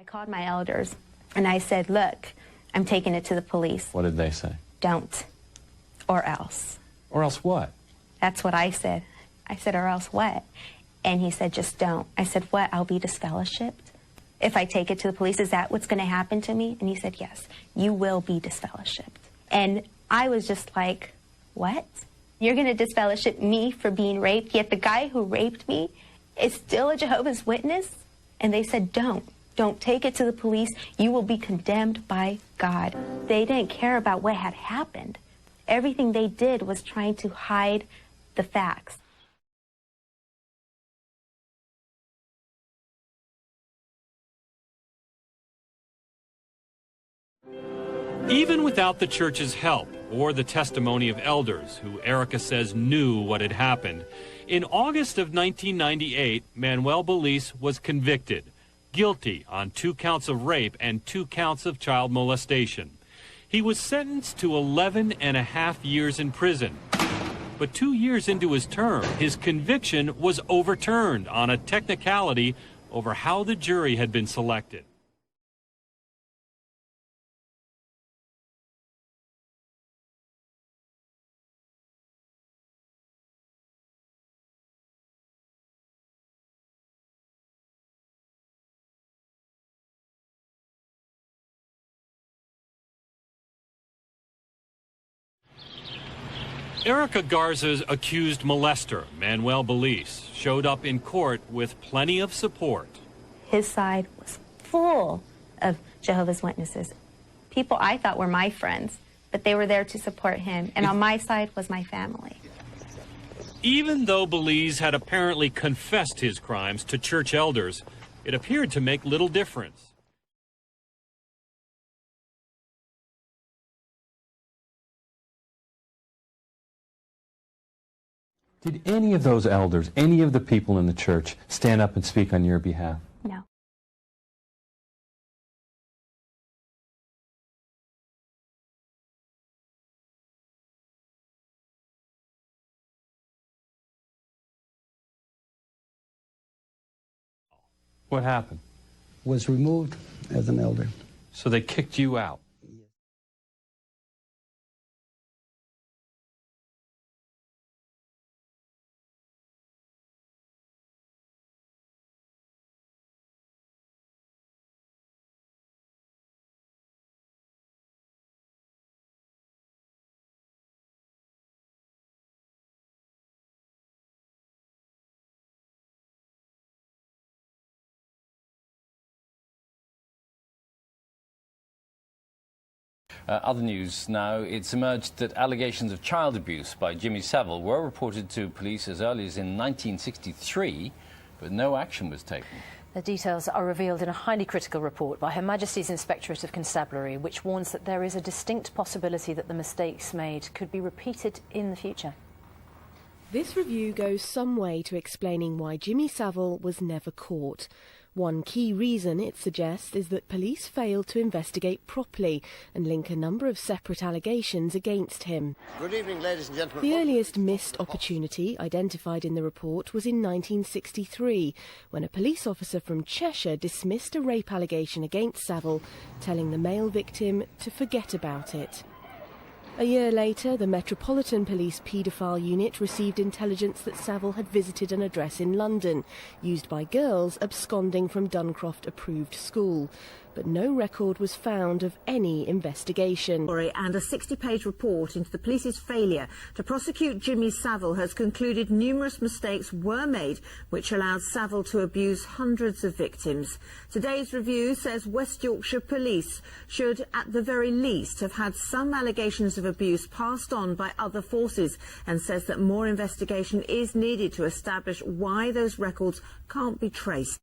I called my elders and I said, look, I'm taking it to the police. What did they say? Don't. Or else. Or else what? That's what I said. I said, or else what? And he said, just don't. I said, what? I'll be disfellowshipped? If I take it to the police, is that what's going to happen to me? And he said, yes, you will be disfellowshipped. And I was just like, what? You're going to disfellowship me for being raped, yet the guy who raped me is still a Jehovah's Witness? And they said, don't. Don't take it to the police. You will be condemned by God. They didn't care about what had happened. Everything they did was trying to hide the facts. Even without the church's help or the testimony of elders who Erica says knew what had happened, in August of 1998, Manuel Beliz was convicted, guilty on 2 counts of rape and 2 counts of child molestation. He was sentenced to 11.5 years in prison. But 2 years into his term, his conviction was overturned on a technicality over how the jury had been selected. Erica Garza's accused molester, Manuel Beliz, showed up in court with plenty of support. His side was full of Jehovah's Witnesses. People I thought were my friends, but they were there to support him. And on my side was my family. Even though Beliz had apparently confessed his crimes to church elders, it appeared to make little difference. Did any of those elders, any of the people in the church, stand up and speak on your behalf? No. What happened? Was removed as an elder. So they kicked you out? Other news now, it's emerged that allegations of child abuse by Jimmy Savile were reported to police as early as in 1963, but no action was taken. The details are revealed in a highly critical report by Her Majesty's Inspectorate of Constabulary, which warns that there is a distinct possibility that the mistakes made could be repeated in the future. This review goes some way to explaining why Jimmy Savile was never caught. One key reason, it suggests, is that police failed to investigate properly and link a number of separate allegations against him. Good evening, ladies and gentlemen. The earliest missed opportunity identified in the report was in 1963, when a police officer from Cheshire dismissed a rape allegation against Savile, telling the male victim to forget about it. A year later, the Metropolitan Police paedophile unit received intelligence that Savile had visited an address in London, used by girls absconding from Duncroft-approved school. But no record was found of any investigation. And a 60-page report into the police's failure to prosecute Jimmy Savile has concluded numerous mistakes were made, which allowed Savile to abuse hundreds of victims. Today's review says West Yorkshire Police should, at the very least, have had some allegations of abuse passed on by other forces, and says that more investigation is needed to establish why those records can't be traced.